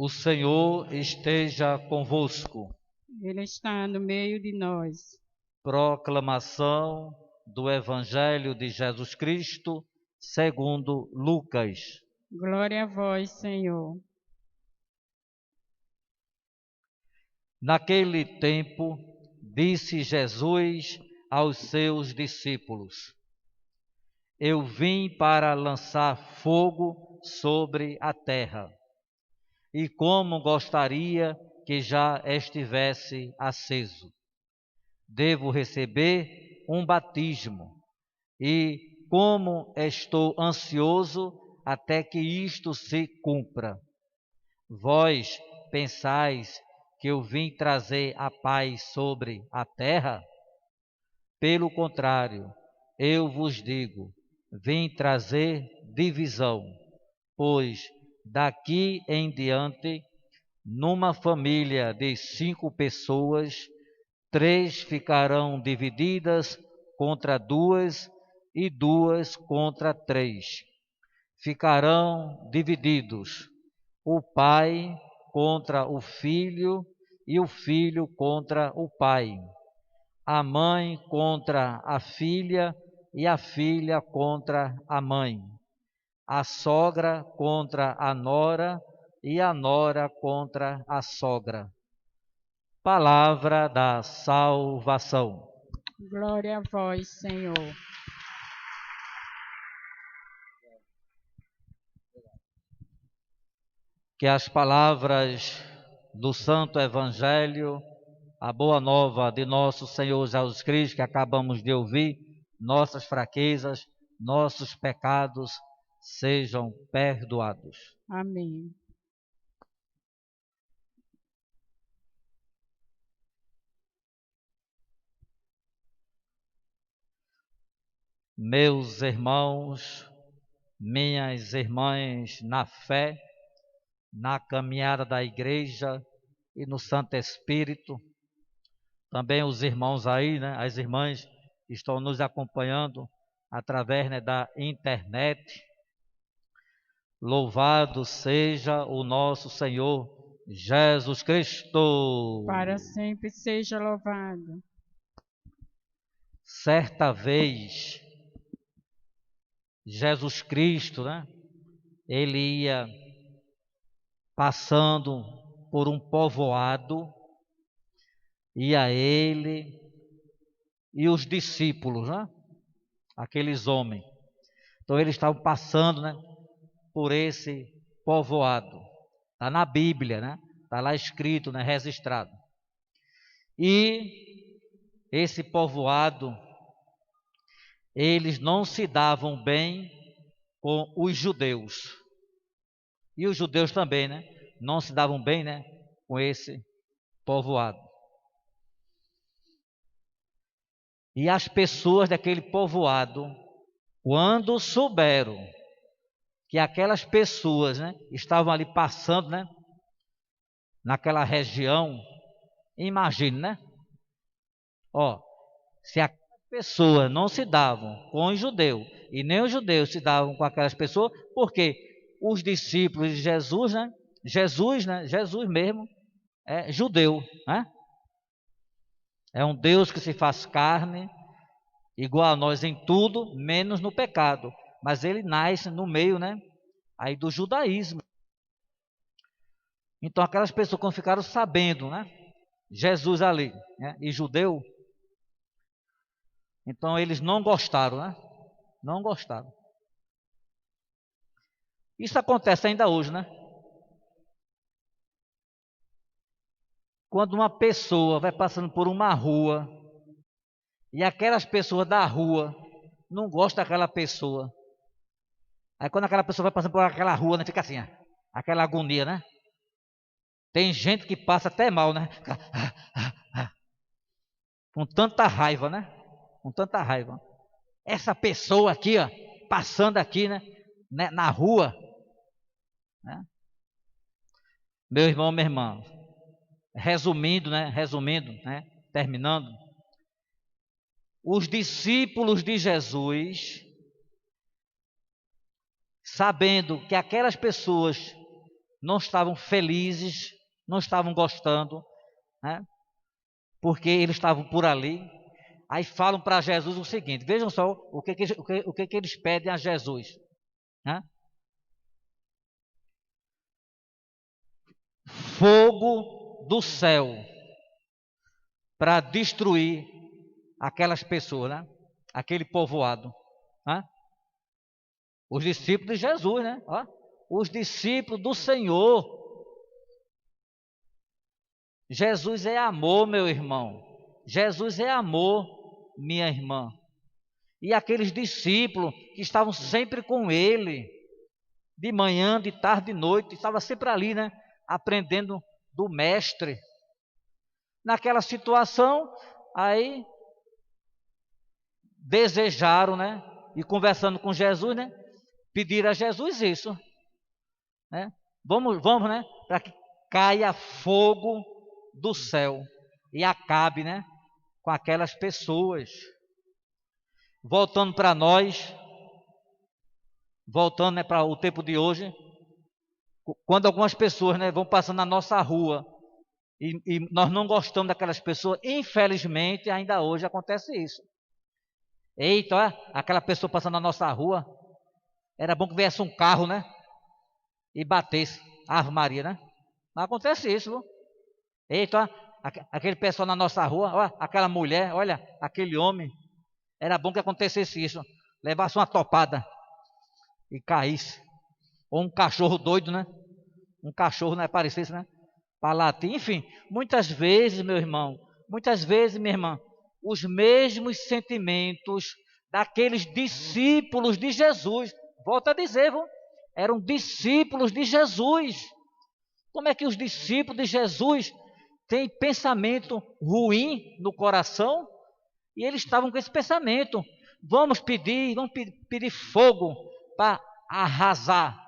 O Senhor esteja convosco. Ele está no meio de nós. Proclamação do Evangelho de Jesus Cristo, segundo Lucas. Glória a vós, Senhor. Naquele tempo, disse Jesus aos seus discípulos: Eu vim para lançar fogo sobre a terra, e como gostaria que já estivesse aceso. Devo receber um batismo, e como estou ansioso até que isto se cumpra. Vós pensais que eu vim trazer a paz sobre a terra? Pelo contrário, eu vos digo, vim trazer divisão, pois daqui em diante, numa família de 5 pessoas, 3 ficarão divididas contra 2 e 2 contra 3. Ficarão divididos o pai contra o filho e o filho contra o pai, a mãe contra a filha e a filha contra a mãe, a sogra contra a nora e a nora contra a sogra. Palavra da salvação. Glória a vós, Senhor. Que as palavras do Santo Evangelho, a boa nova de nosso Senhor Jesus Cristo, que acabamos de ouvir, nossas fraquezas, nossos pecados sejam perdoados. Amém. Meus irmãos, minhas irmãs na fé, na caminhada da igreja e no Santo Espírito, também os irmãos aí, né, as irmãs estão nos acompanhando através, né, da internet. Louvado seja o nosso Senhor Jesus Cristo. Para sempre seja louvado. Certa vez, Jesus Cristo, né, ele ia passando por um povoado, ia ele e os discípulos, né, aqueles homens. Então eles estavam passando, né, por esse povoado. Está na Bíblia, né? Está lá escrito, né, registrado. E esse povoado, eles não se davam bem com os judeus. E os judeus também, né? Não se davam bem, né, com esse povoado. E as pessoas daquele povoado, quando souberam que aquelas pessoas, né, estavam ali passando, né, naquela região, imagine, né? Ó, se aquelas pessoas não se davam com os judeus e nem os judeus se davam com aquelas pessoas, porque os discípulos de Jesus, né? Jesus mesmo é judeu, né? É um Deus que se faz carne, igual a nós em tudo, menos no pecado. Mas ele nasce no meio, né, aí do judaísmo. Então aquelas pessoas quando ficaram sabendo, né, Jesus ali, né, e judeu, então eles não gostaram, né? Não gostaram. Isso acontece ainda hoje, né? Quando uma pessoa vai passando por uma rua e aquelas pessoas da rua não gostam daquela pessoa. Aí quando aquela pessoa vai passando por aquela rua, né, fica assim, ó, aquela agonia, né? Tem gente que passa até mal, né? Com tanta raiva, né? Com tanta raiva. Essa pessoa aqui, ó, passando aqui, né, na rua, né? Meu irmão, minha irmã, resumindo, né, terminando, os discípulos de Jesus, sabendo que aquelas pessoas não estavam felizes, não estavam gostando, né? Porque eles estavam por ali. Aí falam para Jesus o seguinte: vejam só o que eles pedem a Jesus, né? Fogo do céu para destruir aquelas pessoas, né? Aquele povoado, né? Os discípulos de Jesus, né? Ó, os discípulos do Senhor. Jesus é amor, meu irmão. Jesus é amor, minha irmã. E aqueles discípulos que estavam sempre com ele, de manhã, de tarde, de noite, estavam sempre ali, né? Aprendendo do mestre. Naquela situação, aí desejaram, né? E conversando com Jesus, né? Pediram a Jesus isso, né? Vamos, né? Para que caia fogo do céu e acabe, né? Com aquelas pessoas. Voltando para nós, voltando, né, para o tempo de hoje, quando algumas pessoas, né, vão passando na nossa rua e nós não gostamos daquelas pessoas, infelizmente ainda hoje acontece isso. Eita, olha, aquela pessoa passando na nossa rua, era bom que viesse um carro, né, e batesse, Ave Maria, né? Não acontece isso, viu? Eita, olha, aquele pessoal na nossa rua, olha, aquela mulher, olha, aquele homem, era bom que acontecesse isso, levasse uma topada e caísse. Ou um cachorro doido, né? Um cachorro não aparecesse, né? Para latir. Enfim, muitas vezes, meu irmão, muitas vezes, minha irmã, os mesmos sentimentos daqueles discípulos de Jesus. Volto a dizer, viu? Eram discípulos de Jesus. Como é que os discípulos de Jesus têm pensamento ruim no coração? E eles estavam com esse pensamento. Vamos pedir fogo para arrasar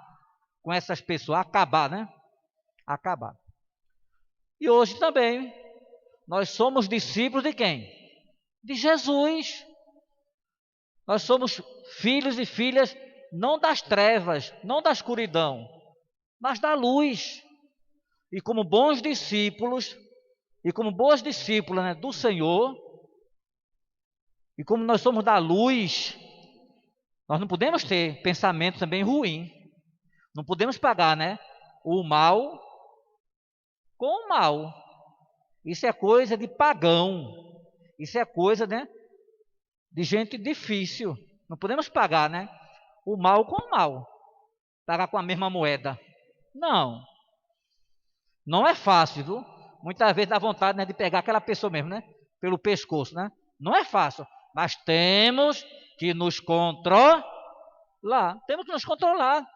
com essas pessoas, acabar, né? Acabar. E hoje também, nós somos discípulos de quem? De Jesus. Nós somos filhos e filhas não das trevas, não da escuridão, mas da luz. E como bons discípulos, e como boas discípulas, né, do Senhor, e como nós somos da luz, nós não podemos ter pensamento também ruim. Não podemos pagar, né, o mal com o mal. Isso é coisa de pagão. Isso é coisa, né, de gente difícil. Não podemos pagar, né, o mal com o mal. Pagar com a mesma moeda. Não. Não é fácil, viu? Muitas vezes dá vontade, né, de pegar aquela pessoa mesmo, né, pelo pescoço, né? Não é fácil. Mas temos que nos controlar. Temos que nos controlar.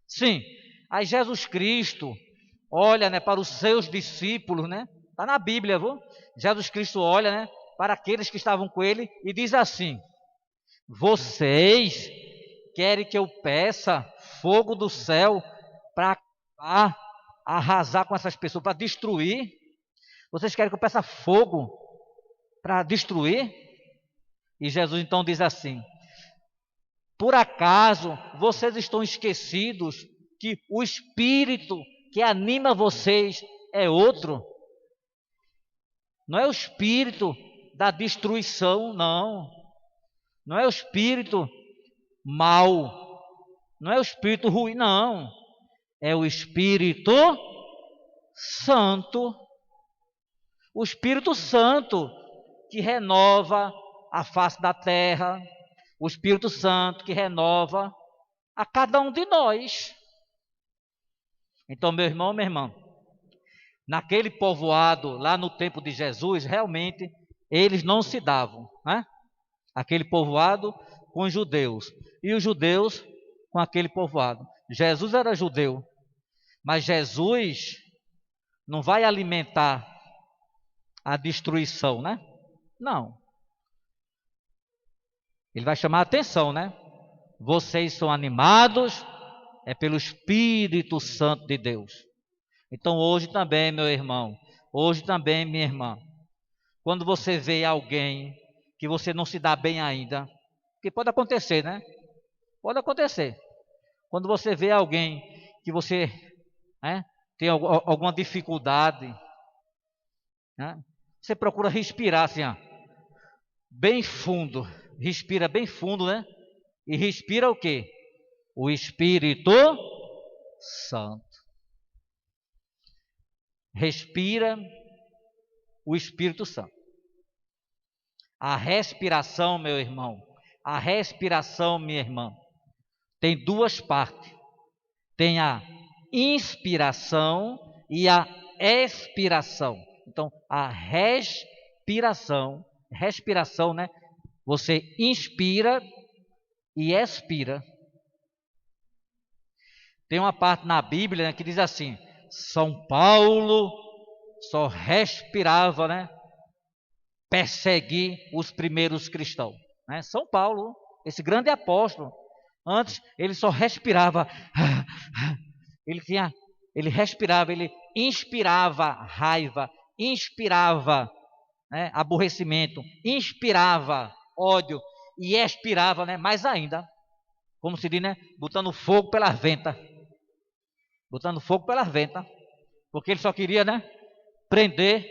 Sim. Aí Jesus Cristo olha, né, para os seus discípulos, né? Está na Bíblia, viu? Jesus Cristo olha, né, para aqueles que estavam com ele e diz assim: vocês querem que eu peça fogo do céu para arrasar com essas pessoas, para destruir? Vocês querem que eu peça fogo para destruir? E Jesus então diz assim: por acaso vocês estão esquecidos que o Espírito que anima vocês é outro? Não é o espírito da destruição, não. Não é o espírito mau. Não é o espírito ruim, não. É o Espírito Santo. O Espírito Santo que renova a face da terra. O Espírito Santo que renova a cada um de nós. Então, meu irmão, minha irmã, naquele povoado, lá no tempo de Jesus, realmente, eles não se davam, né? Aquele povoado com os judeus, e os judeus com aquele povoado. Jesus era judeu, mas Jesus não vai alimentar a destruição, né? Não. Ele vai chamar a atenção, né? Vocês são animados pelo Espírito Santo de Deus. Então hoje também, meu irmão, hoje também, minha irmã, quando você vê alguém que você não se dá bem ainda, que pode acontecer, né? Pode acontecer. Quando você vê alguém que você né? Tem alguma dificuldade, né? Você procura respirar assim, ó, bem fundo. Respira bem fundo, né? E respira o quê? O Espírito Santo. Respira o Espírito Santo. A respiração, meu irmão, a respiração, minha irmã, tem duas partes. Tem a inspiração e a expiração. Então, a respiração, né? Você inspira e expira. Tem uma parte na Bíblia, né, que diz assim: São Paulo só respirava, né, perseguir os primeiros cristãos, né? São Paulo, esse grande apóstolo, antes ele só respirava, ele respirava, ele inspirava raiva, inspirava, né, aborrecimento, inspirava ódio e expirava, né, mais ainda, como se diz, né, botando fogo pela venta, porque ele só queria, né, prender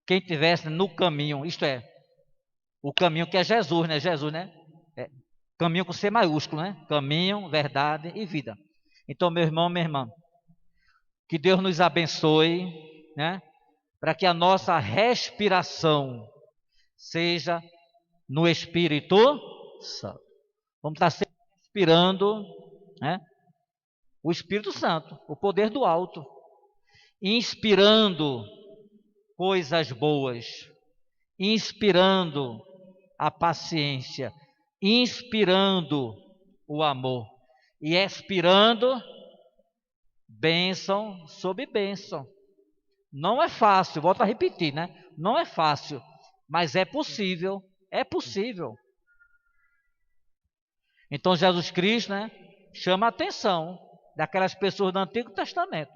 quem tivesse no caminho, isto é, o caminho que é Jesus, né? É, caminho com C maiúsculo, né? Caminho, verdade e vida. Então, meu irmão, minha irmã, que Deus nos abençoe, né? Para que a nossa respiração seja no Espírito Santo. Vamos estar sempre respirando, né? O Espírito Santo, o poder do alto, inspirando coisas boas, inspirando a paciência, inspirando o amor e expirando bênção sobre bênção. Não é fácil, volto a repetir, né? Não é fácil, mas é possível, é possível. Então Jesus Cristo, né, chama a atenção daquelas pessoas do Antigo Testamento.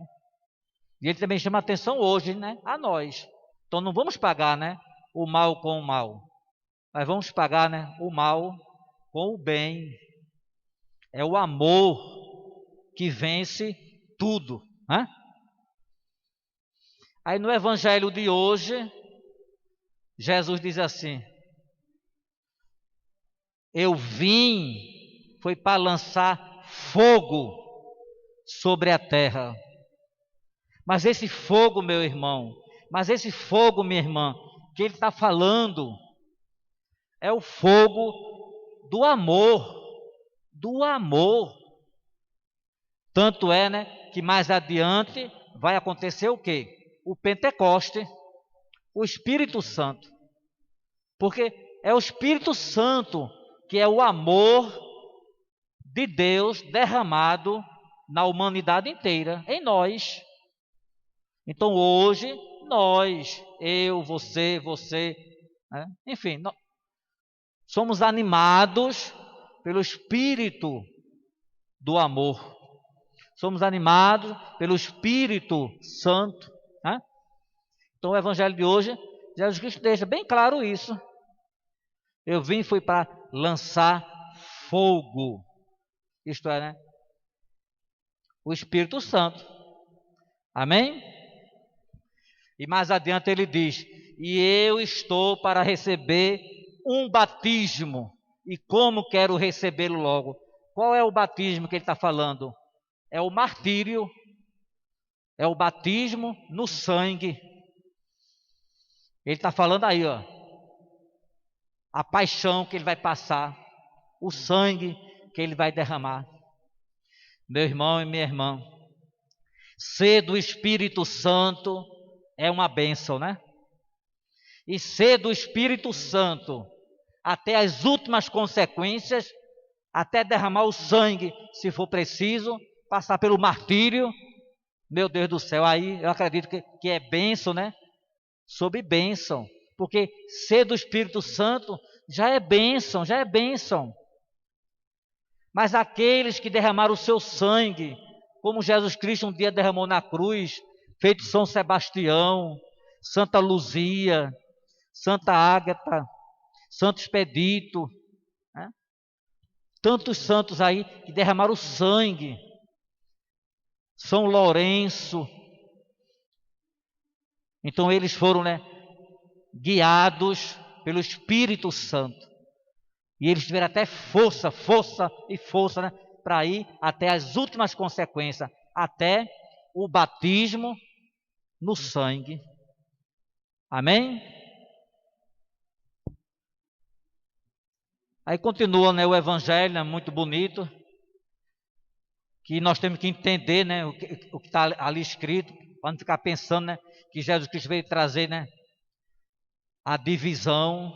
E ele também chama a atenção hoje, né, a nós. Então não vamos pagar, né, o mal com o mal, mas vamos pagar, né, o mal com o bem. É o amor que vence tudo, né? Aí no evangelho de hoje, Jesus diz assim: eu vim, foi para lançar fogo sobre a terra. Mas esse fogo, meu irmão, minha irmã, que ele está falando, é o fogo do amor, do amor. Tanto é, né, que mais adiante vai acontecer o quê? O Pentecoste, o Espírito Santo. Porque é o Espírito Santo que é o amor de Deus derramado na humanidade inteira, em nós. Então hoje, nós, eu, você, né? Enfim, somos animados pelo Espírito do amor. Somos animados pelo Espírito Santo, né? Então o Evangelho de hoje, Jesus Cristo deixa bem claro isso. Eu vim foi para lançar fogo, isto é, né, o Espírito Santo. Amém? E mais adiante ele diz: e eu estou para receber um batismo. E como quero recebê-lo logo? Qual é o batismo que ele está falando? É o martírio, é o batismo no sangue. Ele está falando aí, ó, a paixão que ele vai passar, o sangue que ele vai derramar. Meu irmão e minha irmã, ser do Espírito Santo é uma bênção, né? E ser do Espírito Santo até as últimas consequências, até derramar o sangue, se for preciso, passar pelo martírio, meu Deus do céu, aí eu acredito que é bênção, né? Sobre bênção, porque ser do Espírito Santo já é bênção, já é bênção. Mas aqueles que derramaram o seu sangue, como Jesus Cristo um dia derramou na cruz, feito São Sebastião, Santa Luzia, Santa Ágata, Santo Expedito, né? Tantos santos aí que derramaram o sangue. São Lourenço. Então eles foram, né, guiados pelo Espírito Santo. E eles tiveram até força e força, né, para ir até as últimas consequências, até o batismo no sangue. Amém? Aí continua, né, o evangelho, né, muito bonito, que nós temos que entender, né, o que está ali escrito, para não ficar pensando, né, que Jesus Cristo veio trazer, né, a divisão,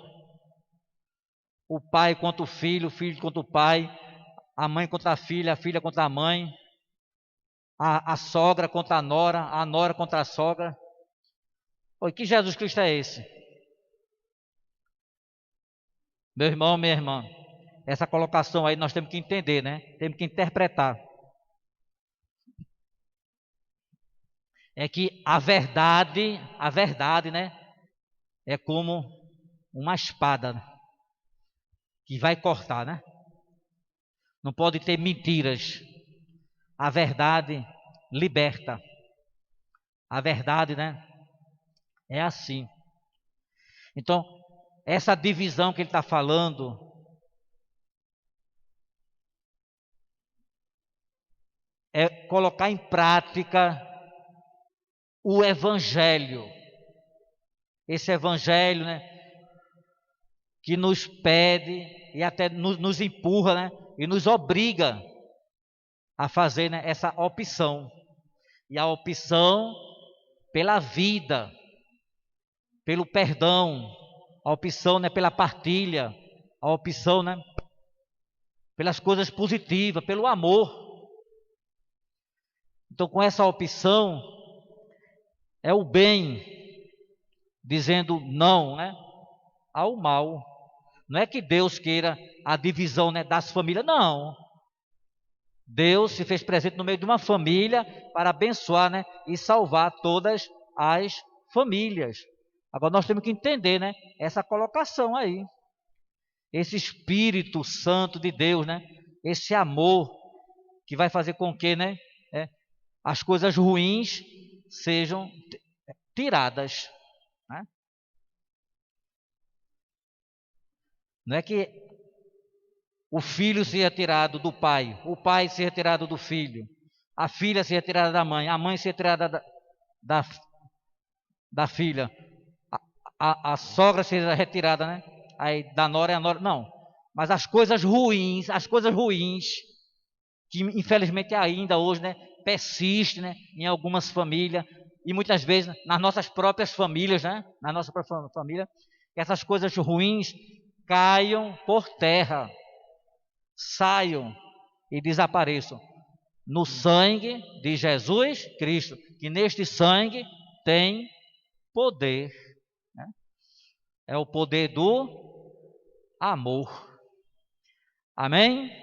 o pai contra o filho contra o pai, a mãe contra a filha contra a mãe, a sogra contra a nora contra a sogra. Oi, que Jesus Cristo é esse? Meu irmão, minha irmã, essa colocação aí nós temos que entender, né? Temos que interpretar. É que a verdade, né? É como uma espada, né, que vai cortar, né? Não pode ter mentiras. A verdade liberta. A verdade, né? É assim. Então, essa divisão que ele está falando é colocar em prática o evangelho. Esse evangelho, né, que nos pede e até nos empurra, né, e nos obriga a fazer, né, essa opção. E a opção pela vida, pelo perdão, a opção, né, pela partilha, a opção, né, pelas coisas positivas, pelo amor. Então, com essa opção, é o bem dizendo não, né, ao mal. Não é que Deus queira a divisão, né, das famílias, não. Deus se fez presente no meio de uma família para abençoar, né, e salvar todas as famílias. Agora nós temos que entender, né, essa colocação aí. Esse Espírito Santo de Deus, né, esse amor que vai fazer com que, né, as coisas ruins sejam tiradas, né? Não é que o filho seja tirado do pai, o pai seja tirado do filho, a filha seja tirada da mãe, a mãe seja tirada da filha, a sogra seja retirada, né? Aí da nora é a nora, não. Mas as coisas ruins, que infelizmente ainda hoje, né, persiste, né, em algumas famílias e muitas vezes nas nossas próprias famílias, né, na nossa própria família, que essas coisas ruins caiam por terra, saiam e desapareçam no sangue de Jesus Cristo, que neste sangue tem poder, né? É o poder do amor. Amém?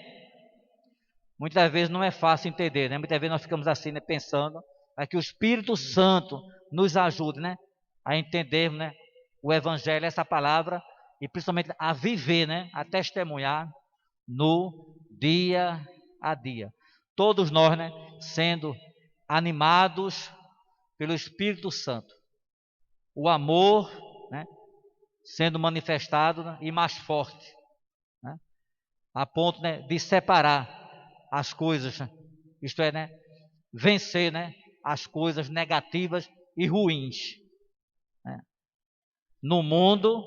Muitas vezes não é fácil entender, né? Muitas vezes nós ficamos assim, né, pensando, para que o Espírito Santo nos ajude, né, a entendermos, né, o Evangelho, essa palavra, e principalmente a viver, né, a testemunhar no dia a dia. Todos nós, né, sendo animados pelo Espírito Santo. O amor, né, sendo manifestado, né, e mais forte, né, a ponto, né, de separar as coisas, né, isto é, né, vencer, né, as coisas negativas e ruins, né, no mundo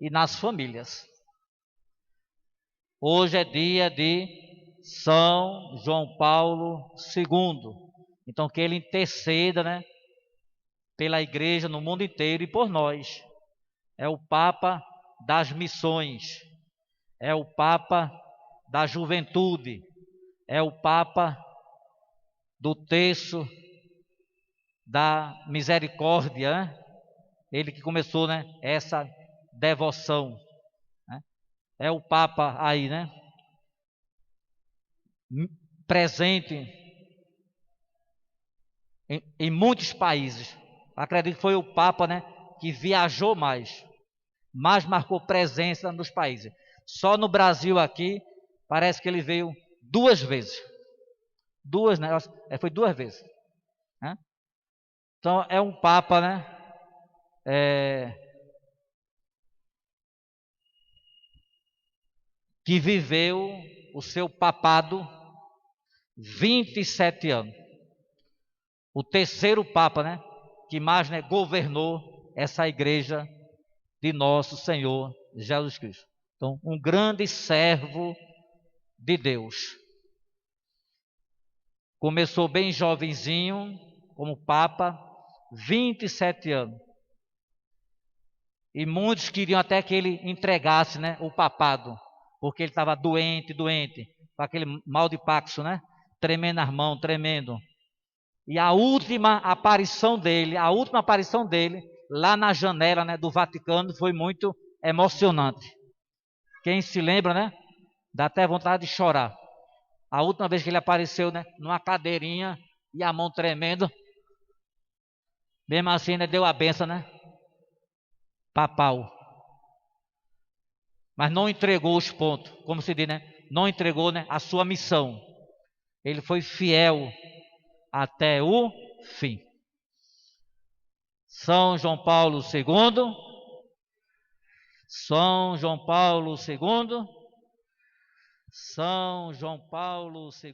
e nas famílias. Hoje é dia de São João Paulo II. Então que ele interceda, né, pela igreja no mundo inteiro e por nós. É o Papa das missões, é o Papa da juventude, é o Papa do terço da misericórdia, né? Ele que começou, né, essa devoção, né? É o Papa aí, né, presente em muitos países. Acredito que foi o Papa, né, que viajou mais marcou presença nos países. Só no Brasil aqui, parece que ele veio 2 vezes. Duas, né? Foi 2 vezes. Né? Então é um Papa, né? Que viveu o seu papado 27 anos. O terceiro Papa, né? Que mais, né, governou essa igreja de nosso Senhor Jesus Cristo. Então, um grande servo de Deus. Começou bem jovenzinho, como Papa, 27 anos. E muitos queriam até que ele entregasse, né, o papado, porque ele estava doente, com aquele mal de Paxo, né? Tremendo as mãos, tremendo. E a última aparição dele, lá na janela, né, do Vaticano, foi muito emocionante. Quem se lembra, né? Dá até vontade de chorar. A última vez que ele apareceu, né, numa cadeirinha e a mão tremendo. Mesmo assim, né, deu a benção, né? Papal. Mas não entregou os pontos, como se diz, né? Não entregou, né, a sua missão. Ele foi fiel até o fim. São João Paulo II. São João Paulo II. São João Paulo II.